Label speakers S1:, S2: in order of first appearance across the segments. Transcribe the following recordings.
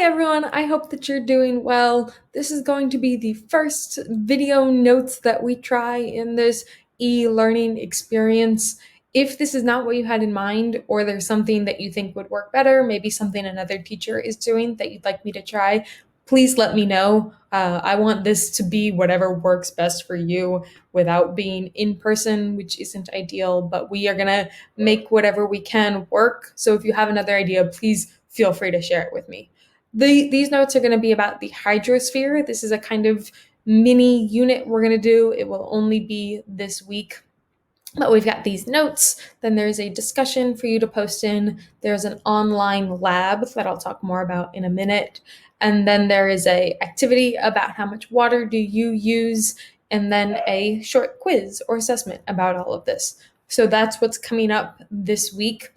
S1: everyone, I hope that you're doing well. This is going to be the first video notes that we try in this e-learning experience. If this is not what you had in mind, or there's something that you think would work better, maybe something another teacher is doing that you'd like me to try, please let me know. I want this to be whatever works best for you without being in person, which isn't ideal, but we are going to make whatever we can work. So if you have another idea, please feel free to share it with me. These notes are going to be about the hydrosphere. This is a kind of mini unit we're going to do. It will only be this week. But we've got these notes, then there's a discussion for you to post in, there's an online lab that I'll talk more about in a minute, and then there is a activity about how much water do you use, and then a short quiz or assessment about all of this. So that's what's coming up this week.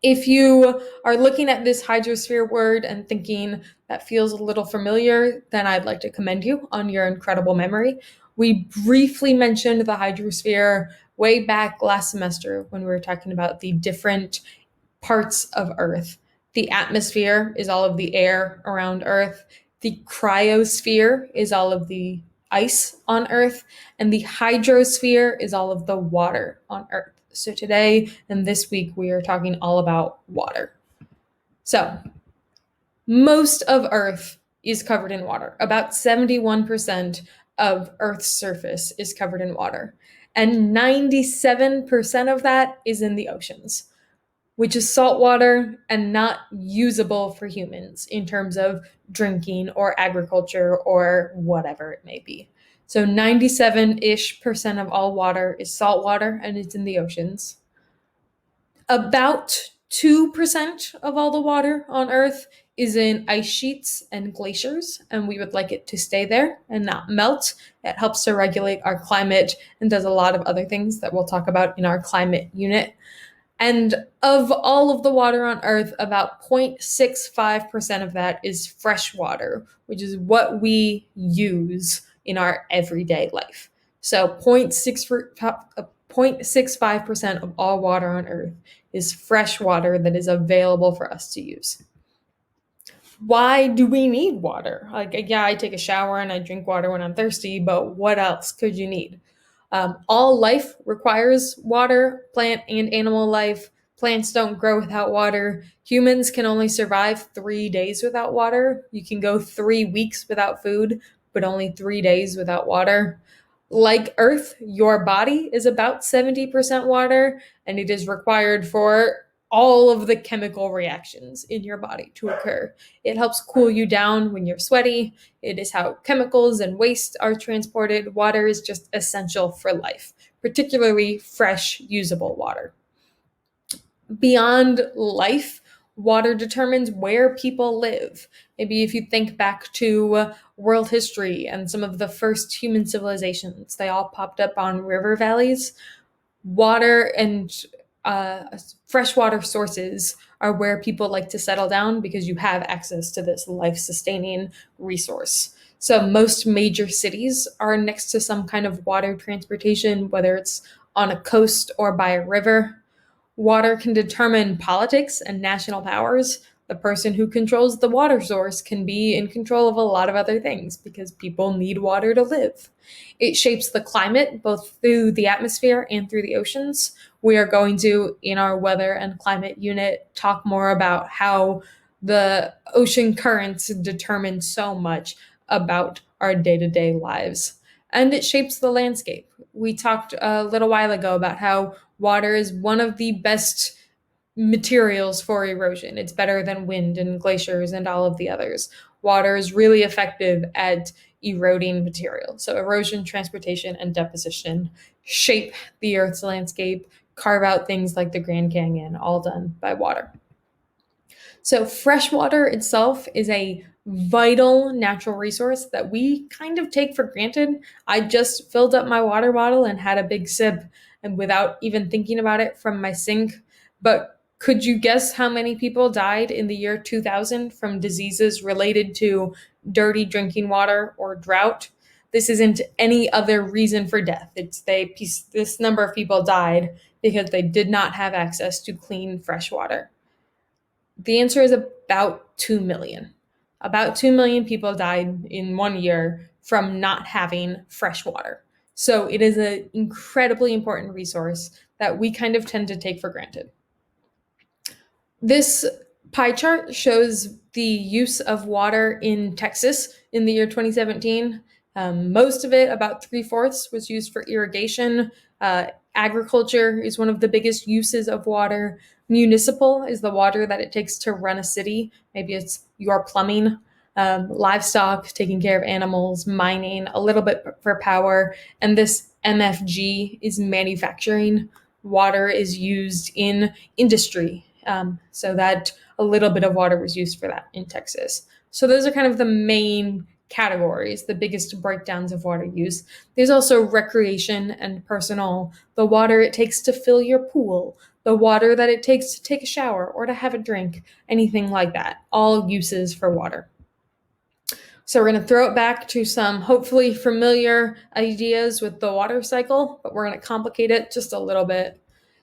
S1: If you are looking at this hydrosphere word and thinking that feels a little familiar, then I'd like to commend you on your incredible memory. We briefly mentioned the hydrosphere way back last semester when we were talking about the different parts of Earth. The atmosphere is all of the air around Earth. The cryosphere is all of the ice on Earth. And the hydrosphere is all of the water on Earth. So today and this week, we are talking all about water. So most of Earth is covered in water. About 71% of Earth's surface is covered in water. And 97% of that is in the oceans, which is salt water and not usable for humans in terms of drinking or agriculture or whatever it may be. So 97-ish% of all water is salt water, and it's in the oceans. About 2% of all the water on Earth is in ice sheets and glaciers, and we would like it to stay there and not melt. It helps to regulate our climate and does a lot of other things that we'll talk about in our climate unit. And of all of the water on Earth, about 0.65% of that is fresh water, which is what we use in our everyday life. So 0.65% of all water on Earth is fresh water that is available for us to use. Why do we need water? Yeah, I take a shower and I drink water when I'm thirsty, but what else could you need? All life requires water, plant and animal life. Plants don't grow without water. Humans can only survive 3 days without water. You can go 3 weeks without food, but only 3 days without water. Like Earth, your body is about 70% water, and it is required for all of the chemical reactions in your body to occur. It helps cool you down when you're sweaty. It is how chemicals and waste are transported. Water is just essential for life, particularly fresh, usable water. Beyond life, water determines where people live. Maybe if you think back to world history and some of the first human civilizations, they all popped up on river valleys. Water and freshwater sources are where people like to settle down because you have access to this life-sustaining resource. So most major cities are next to some kind of water transportation, whether it's on a coast or by a river. Water can determine politics and national powers. The person who controls the water source can be in control of a lot of other things because people need water to live. It shapes the climate, both through the atmosphere and through the oceans. We are going to, in our weather and climate unit, talk more about how the ocean currents determine so much about our day-to-day lives. And it shapes the landscape. We talked a little while ago about how water is one of the best materials for erosion. It's better than wind and glaciers and all of the others. Water is really effective at eroding material. So erosion, transportation, and deposition shape the Earth's landscape, carve out things like the Grand Canyon, all done by water. So fresh water itself is a vital natural resource that we kind of take for granted. I just filled up my water bottle and had a big sip, and without even thinking about it, from my sink. But could you guess how many people died in the year 2000 from diseases related to dirty drinking water or drought? This isn't any other reason for death. This number of people died because they did not have access to clean, fresh water. The answer is about 2 million. About 2 million people died in 1 year from not having fresh water. So it is an incredibly important resource that we kind of tend to take for granted. This pie chart shows the use of water in Texas in the year 2017. Most of it, about 3/4, was used for irrigation. Agriculture is one of the biggest uses of water. Municipal is the water that it takes to run a city. Maybe it's your plumbing. Livestock, taking care of animals, mining, a little bit for power. And this MFG is manufacturing. Water is used in industry. So that a little bit of water was used for that in Texas. So those are kind of the main categories, the biggest breakdowns of water use. There's also recreation and personal, the water it takes to fill your pool, the water that it takes to take a shower or to have a drink, anything like that, all uses for water. So we're going to throw it back to some hopefully familiar ideas with the water cycle, but we're going to complicate it just a little bit.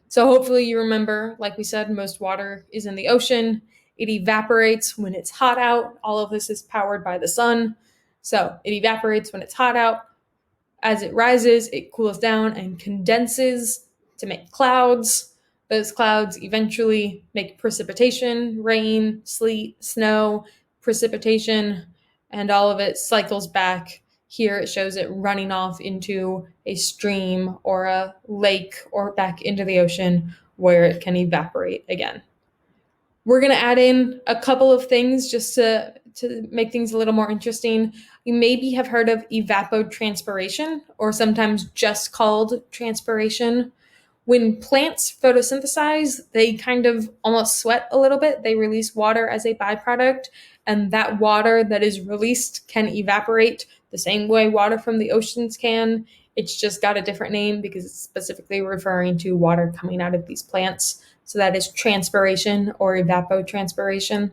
S1: So hopefully you remember, like we said, most water is in the ocean. It evaporates when it's hot out. All of this is powered by the sun. So it evaporates when it's hot out. As it rises, it cools down and condenses to make clouds. Those clouds eventually make precipitation, rain, sleet, snow, precipitation, and all of it cycles back. Here it shows it running off into a stream or a lake or back into the ocean where it can evaporate again. We're going to add in a couple of things just to make things a little more interesting. You maybe have heard of evapotranspiration, or sometimes just called transpiration. When plants photosynthesize, they kind of almost sweat a little bit. They release water as a byproduct, and that water that is released can evaporate the same way water from the oceans can. It's just got a different name because it's specifically referring to water coming out of these plants. So that is transpiration or evapotranspiration.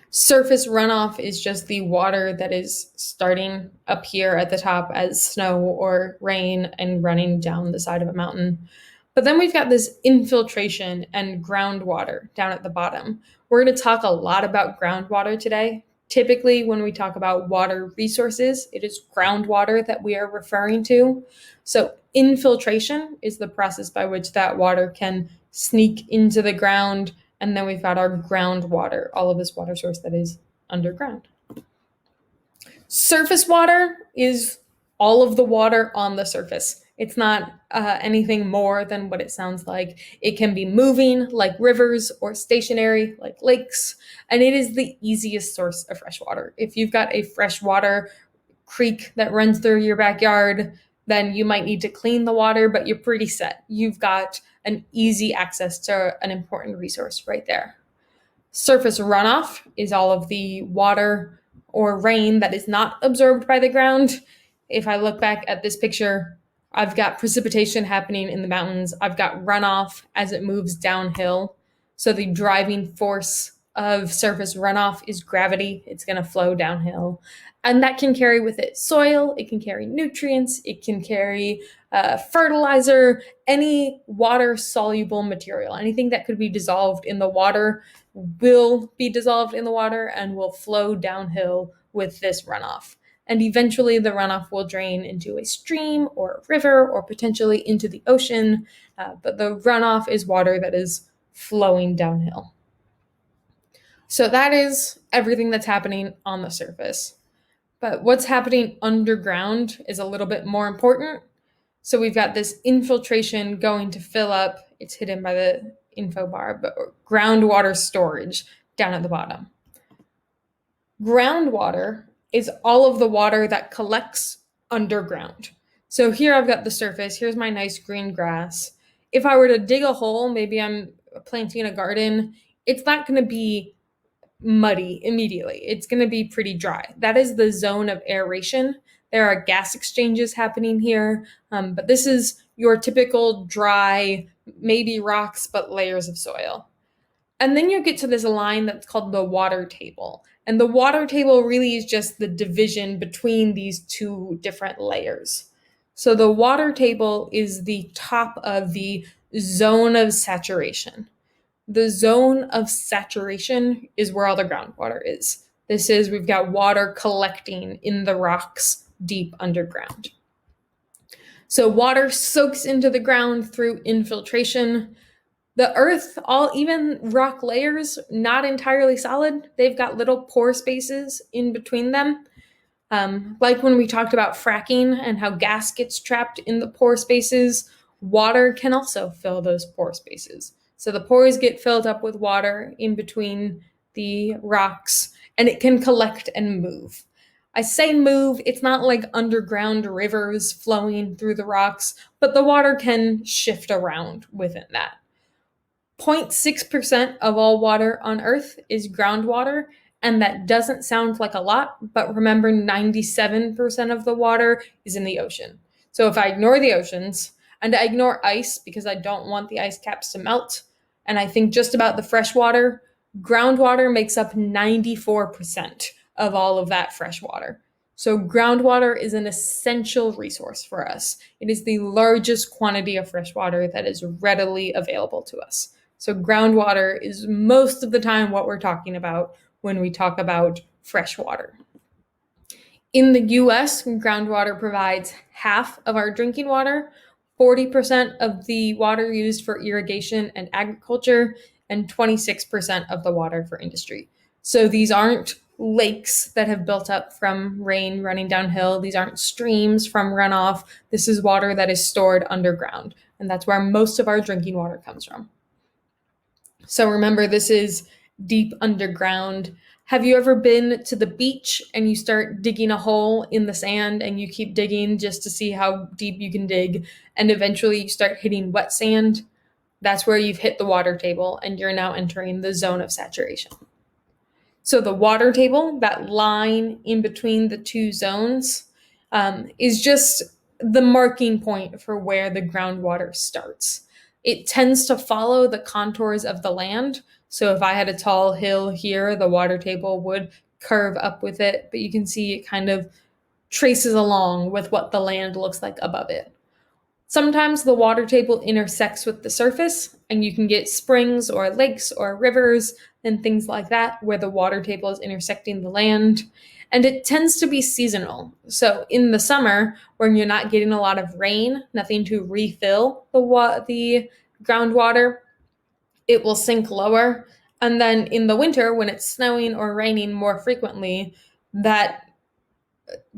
S1: Surface runoff is just the water that is starting up here at the top as snow or rain and running down the side of a mountain. But then we've got this infiltration and groundwater down at the bottom. We're going to talk a lot about groundwater today. Typically, when we talk about water resources, it is groundwater that we are referring to. So infiltration is the process by which that water can sneak into the ground. And then we've got our groundwater, all of this water source that is underground. Surface water is all of the water on the surface. It's not anything more than what it sounds like. It can be moving like rivers or stationary like lakes, and it is the easiest source of fresh water. If you've got a freshwater creek that runs through your backyard, then you might need to clean the water, but you're pretty set. You've got an easy access to an important resource right there. Surface runoff is all of the water or rain that is not absorbed by the ground. If I look back at this picture, I've got precipitation happening in the mountains. I've got runoff as it moves downhill. So the driving force of surface runoff is gravity. It's going to flow downhill. And that can carry with it soil, it can carry nutrients, it can carry fertilizer, any water-soluble material. Anything that could be dissolved in the water will be dissolved in the water and will flow downhill with this runoff. And eventually the runoff will drain into a stream or a river or potentially into the ocean. But the runoff is water that is flowing downhill. So that is everything that's happening on the surface. But what's happening underground is a little bit more important. So we've got this infiltration going to fill up, it's hidden by the info bar, but groundwater storage down at the bottom. Groundwater is all of the water that collects underground. So here I've got the surface, here's my nice green grass. If I were to dig a hole, maybe I'm planting a garden, it's not going to be muddy immediately. It's going to be pretty dry. That is the zone of aeration. There are gas exchanges happening here, but this is your typical dry, maybe rocks, but layers of soil. And then you get to this line that's called the water table. And the water table really is just the division between these two different layers. So the water table is the top of the zone of saturation. The zone of saturation is where all the groundwater is. This is, we've got water collecting in the rocks deep underground. So water soaks into the ground through infiltration. The earth, even rock layers, not entirely solid. They've got little pore spaces in between them. Like when we talked about fracking and how gas gets trapped in the pore spaces, water can also fill those pore spaces. So the pores get filled up with water in between the rocks, and it can collect and move. I say move, it's not like underground rivers flowing through the rocks, but the water can shift around within that. 0.6% of all water on Earth is groundwater, and that doesn't sound like a lot, but remember 97% of the water is in the ocean. So if I ignore the oceans, and I ignore ice because I don't want the ice caps to melt, and I think just about the fresh water, groundwater makes up 94% of all of that fresh water. So groundwater is an essential resource for us. It is the largest quantity of fresh water that is readily available to us. So groundwater is most of the time what we're talking about when we talk about fresh water. In the US, groundwater provides half of our drinking water, 40% of the water used for irrigation and agriculture, and 26% of the water for industry. So these aren't lakes that have built up from rain running downhill. These aren't streams from runoff. This is water that is stored underground, and that's where most of our drinking water comes from. So remember, this is deep underground. Have you ever been to the beach and you start digging a hole in the sand and you keep digging just to see how deep you can dig, and eventually you start hitting wet sand? That's where you've hit the water table and you're now entering the zone of saturation. So the water table, that line in between the two zones, is just the marking point for where the groundwater starts. It tends to follow the contours of the land. So if I had a tall hill here, the water table would curve up with it, but you can see it kind of traces along with what the land looks like above it. Sometimes the water table intersects with the surface, and you can get springs or lakes or rivers and things like that where the water table is intersecting the land. And it tends to be seasonal. So in the summer, when you're not getting a lot of rain, nothing to refill the groundwater, it will sink lower. And then in the winter, when it's snowing or raining more frequently, that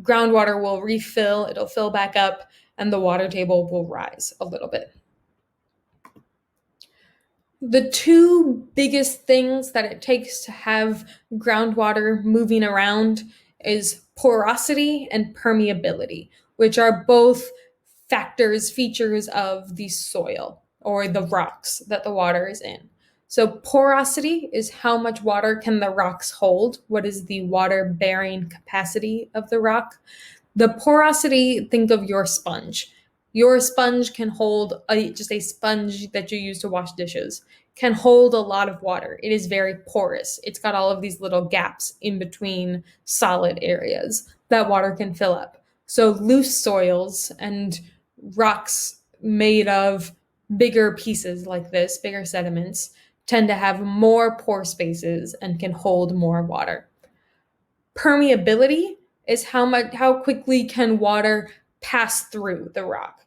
S1: groundwater will refill, it'll fill back up, and the water table will rise a little bit. The two biggest things that it takes to have groundwater moving around is porosity and permeability, which are both features of the soil or the rocks that the water is in. So porosity is how much water can the rocks hold? What is the water bearing capacity of the rock? The porosity, think of your sponge. Your sponge can hold, just a sponge that you use to wash dishes, can hold a lot of water. It is very porous. It's got all of these little gaps in between solid areas that water can fill up. So loose soils and rocks made of bigger pieces like this, bigger sediments, tend to have more pore spaces and can hold more water. Permeability is how quickly can water pass through the rock.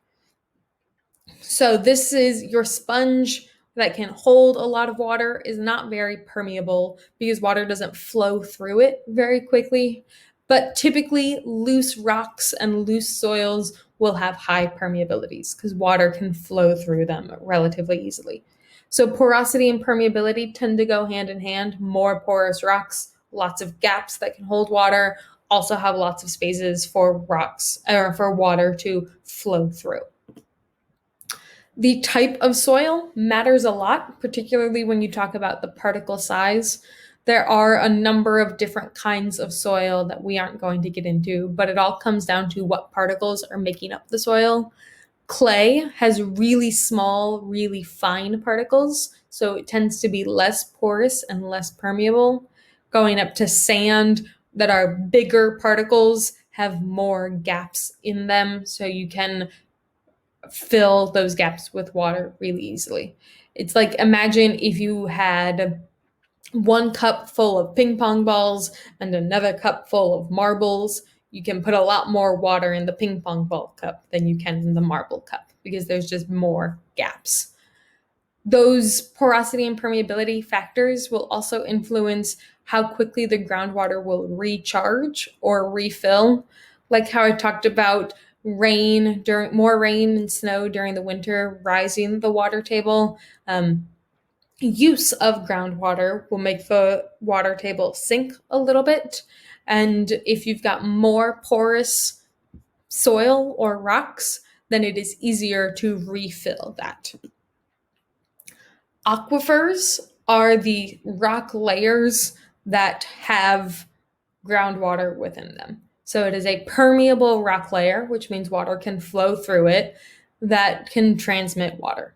S1: So this is your sponge that can hold a lot of water is not very permeable because water doesn't flow through it very quickly. But typically loose rocks and loose soils will have high permeabilities because water can flow through them relatively easily. So porosity and permeability tend to go hand in hand. More porous rocks, lots of gaps that can hold water, also have lots of spaces for rocks or for water to flow through. The type of soil matters a lot, particularly when you talk about the particle size. There are a number of different kinds of soil that we aren't going to get into, but it all comes down to what particles are making up the soil. Clay has really small, really fine particles, so it tends to be less porous and less permeable. Going up to sand that are bigger particles have more gaps in them, so you can fill those gaps with water really easily. It's like, imagine if you had one cup full of ping pong balls and another cup full of marbles. You can put a lot more water in the ping pong ball cup than you can in the marble cup because there's just more gaps. Those porosity and permeability factors will also influence how quickly the groundwater will recharge or refill. Like how I talked about more rain and snow during the winter, rising the water table. Use of groundwater will make the water table sink a little bit. And if you've got more porous soil or rocks, then it is easier to refill that. Aquifers are the rock layers that have groundwater within them. So it is a permeable rock layer, which means water can flow through it, that can transmit water.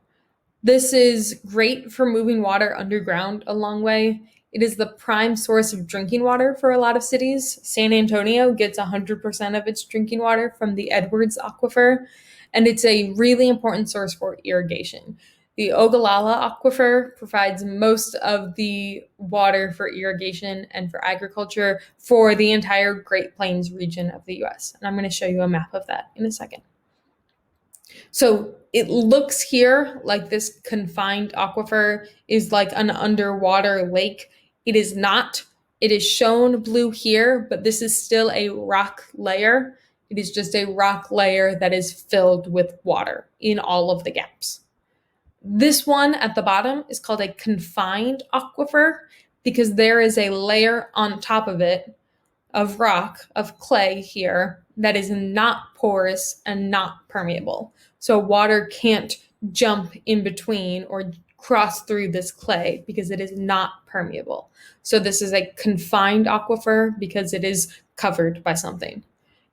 S1: This is great for moving water underground a long way. It is the prime source of drinking water for a lot of cities. San Antonio gets 100% of its drinking water from the Edwards Aquifer, and it's a really important source for irrigation. The Ogallala Aquifer provides most of the water for irrigation and for agriculture for the entire Great Plains region of the US. And I'm going to show you a map of that in a second. So it looks here like this confined aquifer is like an underwater lake. It is not. It is shown blue here, but this is still a rock layer. It is just a rock layer that is filled with water in all of the gaps. This one at the bottom is called a confined aquifer because there is a layer on top of it of rock, of clay here, that is not porous and not permeable. So water can't jump in between or cross through this clay because it is not permeable. So this is a confined aquifer because it is covered by something.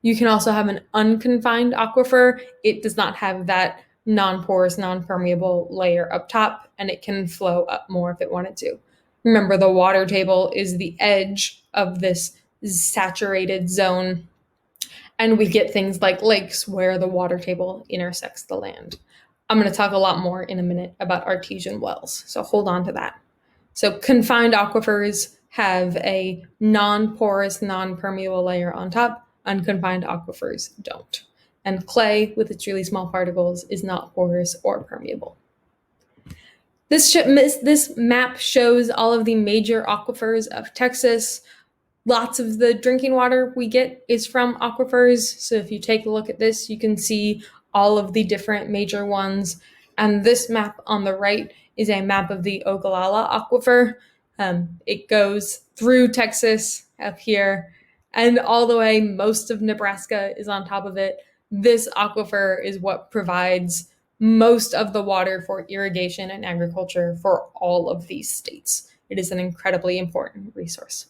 S1: You can also have an unconfined aquifer. It does not have that non-porous, non-permeable layer up top, and it can flow up more if it wanted to. Remember, the water table is the edge of this saturated zone, and we get things like lakes where the water table intersects the land. I'm going to talk a lot more in a minute about artesian wells, so hold on to that. So confined aquifers have a non-porous, non-permeable layer on top. Unconfined aquifers don't. And clay with its really small particles is not porous or permeable. This map shows all of the major aquifers of Texas. Lots of the drinking water we get is from aquifers. So if you take a look at this, you can see all of the different major ones. And this map on the right is a map of the Ogallala Aquifer. It goes through Texas up here and all the way. Most of Nebraska is on top of it. This aquifer is what provides most of the water for irrigation and agriculture for all of these states. It is an incredibly important resource.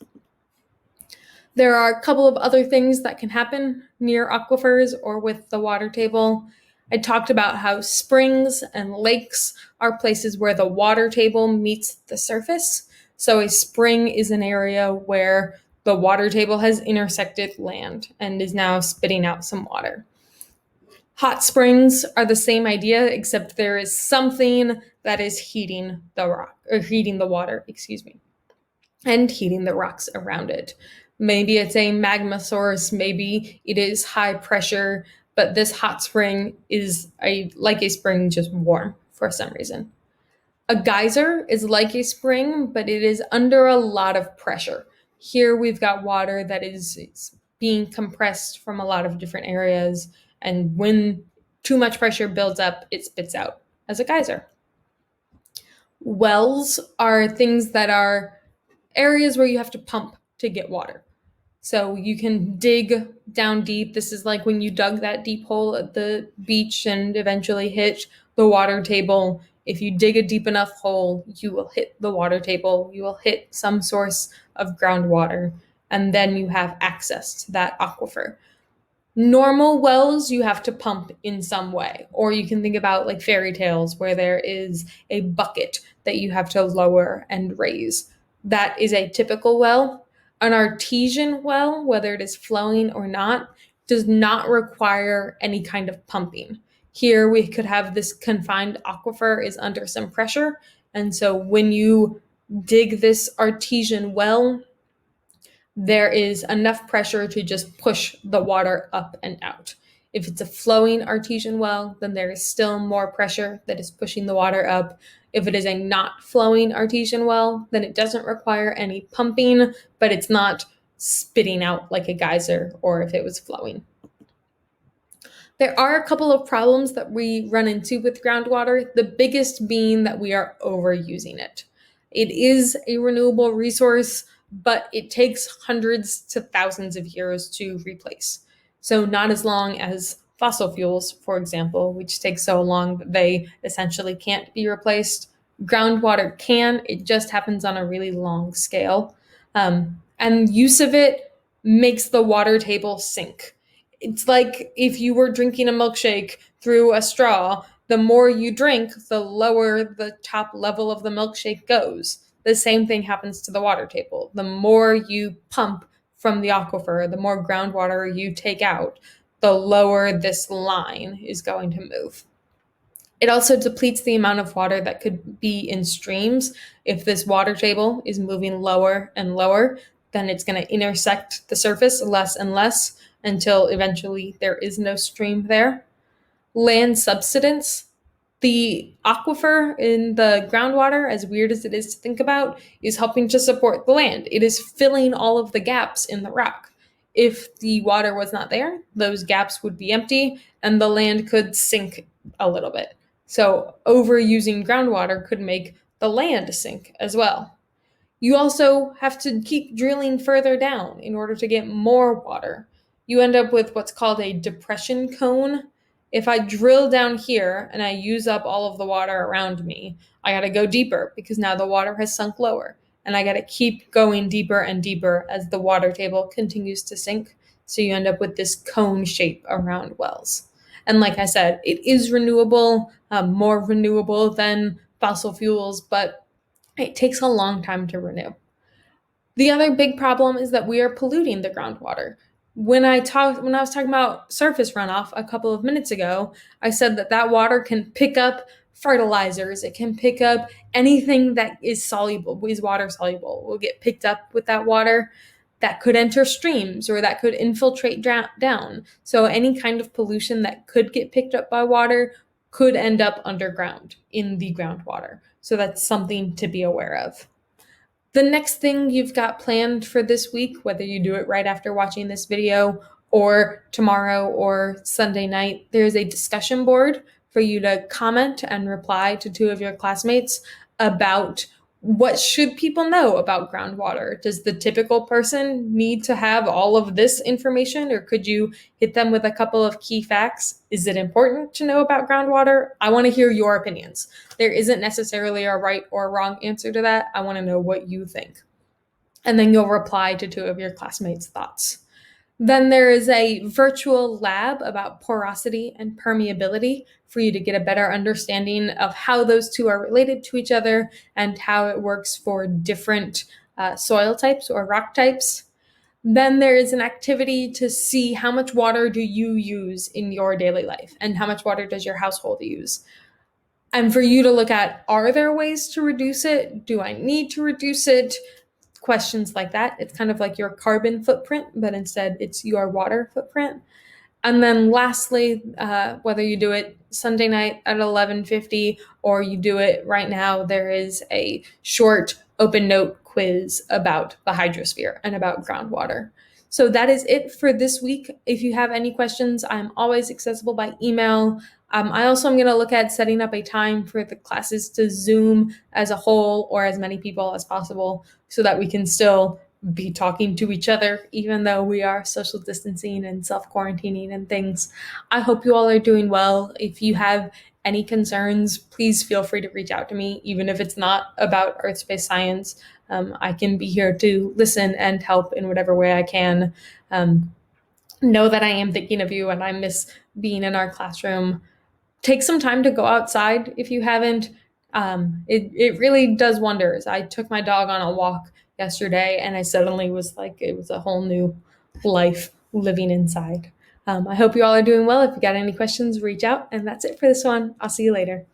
S1: There are a couple of other things that can happen near aquifers or with the water table. I talked about how springs and lakes are places where the water table meets the surface. So a spring is an area where the water table has intersected land and is now spitting out some water. Hot springs are the same idea, except there is something that is heating the water, and heating the rocks around it. Maybe it's a magma source, maybe it is high pressure, but this hot spring is like a spring, just warm for some reason. A geyser is like a spring, but it is under a lot of pressure. Here we've got water that is being compressed from a lot of different areas, and when too much pressure builds up, it spits out as a geyser. Wells are things that are areas where you have to pump to get water. So you can dig down deep. This is like when you dug that deep hole at the beach and eventually hit the water table. If you dig a deep enough hole, you will hit the water table. You will hit some source of groundwater, and then you have access to that aquifer. Normal wells, you have to pump in some way, or you can think about like fairy tales where there is a bucket that you have to lower and raise. That is a typical well. An artesian well, whether it is flowing or not, does not require any kind of pumping. Here we could have this confined aquifer is under some pressure. And so when you dig this artesian well, there is enough pressure to just push the water up and out. If it's a flowing artesian well, then there is still more pressure that is pushing the water up. If it is a not flowing artesian well, then it doesn't require any pumping, but it's not spitting out like a geyser or if it was flowing. There are a couple of problems that we run into with groundwater, the biggest being that we are overusing it. It is a renewable resource, but it takes hundreds to thousands of years to replace. So, not as long as fossil fuels, for example, which take so long that they essentially can't be replaced. Groundwater can, it just happens on a really long scale. And use of it makes the water table sink. It's like if you were drinking a milkshake through a straw, the more you drink, the lower the top level of the milkshake goes. The same thing happens to the water table. The more you pump from the aquifer, the more groundwater you take out, the lower this line is going to move. It also depletes the amount of water that could be in streams. If this water table is moving lower and lower, then it's going to intersect the surface less and less until eventually there is no stream there. Land subsidence. The aquifer in the groundwater, as weird as it is to think about, is helping to support the land. It is filling all of the gaps in the rock. If the water was not there, those gaps would be empty and the land could sink a little bit. So overusing groundwater could make the land sink as well. You also have to keep drilling further down in order to get more water. You end up with what's called a depression cone. If I drill down here and I use up all of the water around me, I got to go deeper because now the water has sunk lower. And I got to keep going deeper and deeper as the water table continues to sink. So you end up with this cone shape around wells. And like I said, it is renewable, more renewable than fossil fuels, but it takes a long time to renew. The other big problem is that we are polluting the groundwater. When I was talking about surface runoff a couple of minutes ago, I said that water can pick up fertilizers, it can pick up anything that is soluble, is water soluble, will get picked up with that water that could enter streams or that could infiltrate down. So any kind of pollution that could get picked up by water could end up underground in the groundwater. So that's something to be aware of. The next thing you've got planned for this week, whether you do it right after watching this video or tomorrow or Sunday night, there's a discussion board for you to comment and reply to two of your classmates about what should people know about groundwater. Does the typical person need to have all of this information, or could you hit them with a couple of key facts? Is it important to know about groundwater? I want to hear your opinions. There isn't necessarily a right or wrong answer to that. I want to know what you think. And then you'll reply to two of your classmates' thoughts. Then there is a virtual lab about porosity and permeability for you to get a better understanding of how those two are related to each other and how it works for different soil types or rock types. Then there is an activity to see how much water do you use in your daily life and how much water does your household use. And for you to look at, are there ways to reduce it? Do I need to reduce it? Questions like that. It's kind of like your carbon footprint, but instead it's your water footprint. And then lastly, whether you do it Sunday night at 11:50 or you do it right now, there is a short open note quiz about the hydrosphere and about groundwater. So that is it for this week. If you have any questions, I'm always accessible by email. I also am going to look at setting up a time for the classes to Zoom as a whole or as many people as possible so that we can still be talking to each other, even though we are social distancing and self-quarantining and things. I hope you all are doing well. If you have any concerns, please feel free to reach out to me, even if it's not about earth-space science. I can be here to listen and help in whatever way I can. Know that I am thinking of you and I miss being in our classroom. Take some time to go outside if you haven't. It really does wonders. I took my dog on a walk yesterday and I suddenly was like, it was a whole new life living inside. I hope you all are doing well. If you got any questions, reach out. And that's it for this one. I'll see you later.